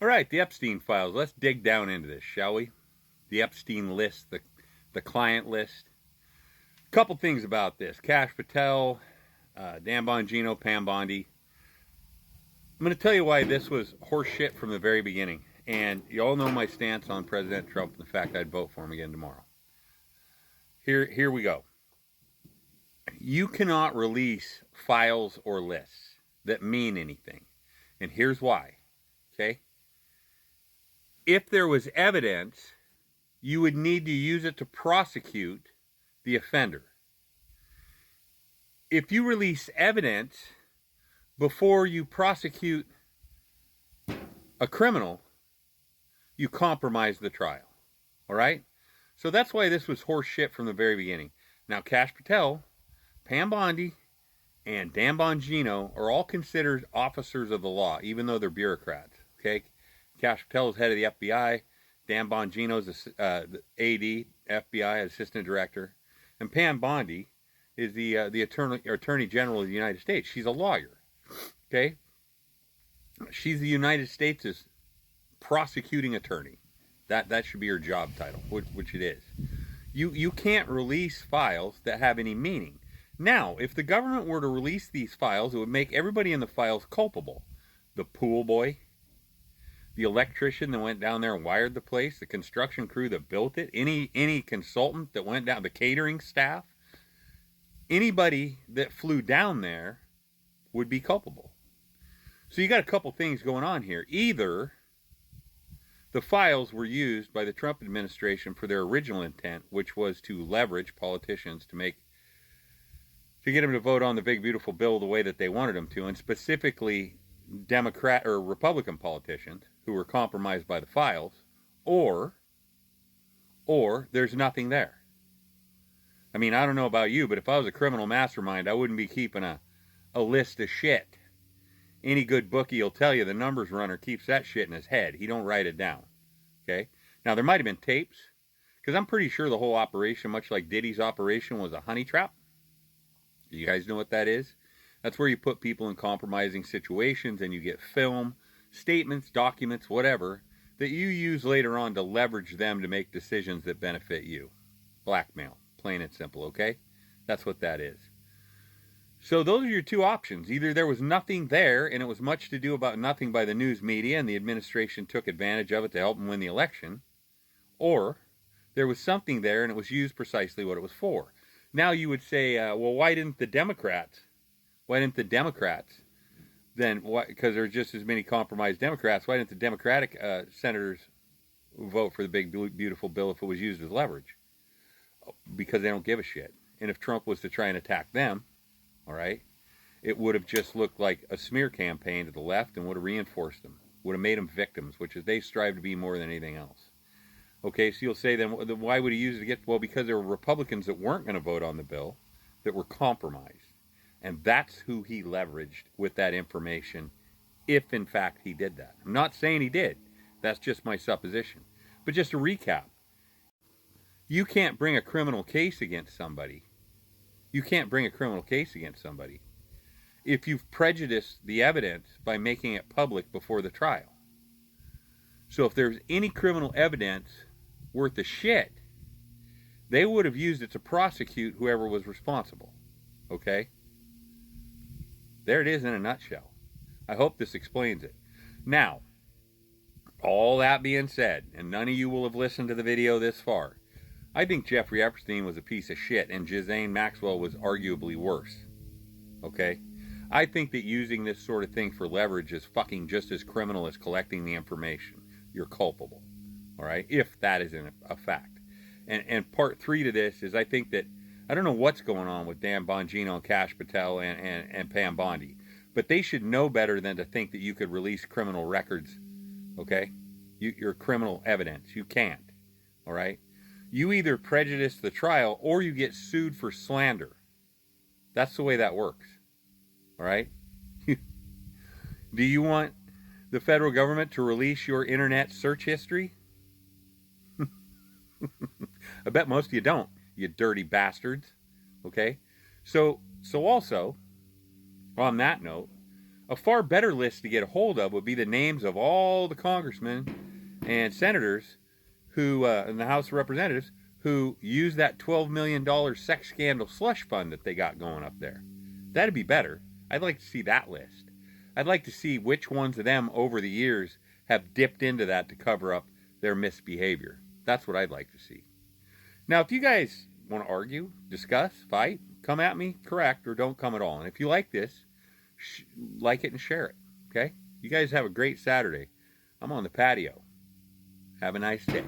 All right, the Epstein files. Let's dig down into this, shall we? The Epstein list, the client list. Couple things about this. Pattel, Dan Bongino, Pam Bondi. I'm going to tell you why this was horseshit from the very beginning. And you all know my stance on President Trump and the fact I'd vote for him again tomorrow. Here we go. You cannot release files or lists that mean anything. And here's why. Okay? If there was evidence, you would need to use it to prosecute the offender. If you release evidence before you prosecute a criminal, you compromise the trial. All right? So that's why this was horse shit from the very beginning. Now, Pattel, Pam Bondi, and Dan Bongino are all considered officers of the law, even though they're bureaucrats. Okay? Pattel is head of the FBI. Dan Bongino is the AD, FBI, Assistant Director. And Pam Bondi is the Attorney General of the United States. She's a lawyer. Okay? She's the United States' prosecuting attorney. That should be her job title, which it is. You can't release files that have any meaning. Now, if the government were to release these files, it would make everybody in the files culpable. The pool boy, the electrician that went down there and wired the place, the construction crew that built it, any consultant that went down, the catering staff, anybody that flew down there would be culpable. So you got a couple things going on here. Either the files were used by the Trump administration for their original intent, which was to leverage politicians to get them to vote on the big beautiful bill the way that they wanted them to, and specifically Democrat or Republican politicians who were compromised by the files, or there's nothing there. I mean, I don't know about you, but if I was a criminal mastermind, I wouldn't be keeping a list of shit. Any good bookie will tell you the numbers runner keeps that shit in his head. He don't write it down. Okay? Now, there might have been tapes, because I'm pretty sure the whole operation, much like Diddy's operation, was a honey trap. Do you guys know what that is? That's where you put people in compromising situations and you get film, statements, documents, whatever, that you use later on to leverage them to make decisions that benefit you. Blackmail, plain and simple, okay? That's what that is. So those are your two options. Either there was nothing there and it was much to do about nothing by the news media and the administration took advantage of it to help them win the election, or there was something there and it was used precisely what it was for. Now you would say, well, why didn't the Democrats then, because there are just as many compromised Democrats, why didn't the Democratic senators vote for the big beautiful bill if it was used as leverage? Because they don't give a shit. And if Trump was to try and attack them, all right, it would have just looked like a smear campaign to the left and would have reinforced them, would have made them victims, which is they strive to be more than anything else. Okay, so you'll say then, why would he use it again? Well, because there were Republicans that weren't going to vote on the bill that were compromised. And that's who he leveraged with that information, if in fact he did that. I'm not saying he did. That's just my supposition. But just to recap, you can't bring a criminal case against somebody. You can't bring a criminal case against somebody if you've prejudiced the evidence by making it public before the trial. So if there's any criminal evidence worth a shit, they would have used it to prosecute whoever was responsible. Okay? There it is in a nutshell. I hope this explains it. Now, all that being said, and none of you will have listened to the video this far, I think Jeffrey Epstein was a piece of shit and Ghislaine Maxwell was arguably worse. Okay? I think that using this sort of thing for leverage is fucking just as criminal as collecting the information. You're culpable. All right? If that isn't a fact. And part 3 to this is I think that, I don't know what's going on with Dan Bongino and Pattel and Pam Bondi, but they should know better than to think that you could release criminal records. Okay? Your criminal evidence. You can't. All right? You either prejudice the trial or you get sued for slander. That's the way that works. All right? Do you want the federal government to release your internet search history? I bet most of you don't, you dirty bastards. Okay? So also, on that note, A far better list to get a hold of would be the names of all the congressmen and senators who, in the House of Representatives, who use that $12 million sex scandal slush fund that they got going up there. That'd be better. I'd like to see that list. I'd like to see which ones of them over the years have dipped into that to cover up their misbehavior. That's what I'd like to see. Now, if you guys want to argue, discuss, fight, come at me, correct, or don't come at all. And if you like this, like it and share it. Okay? You guys have a great Saturday. I'm on the patio. Have a nice day.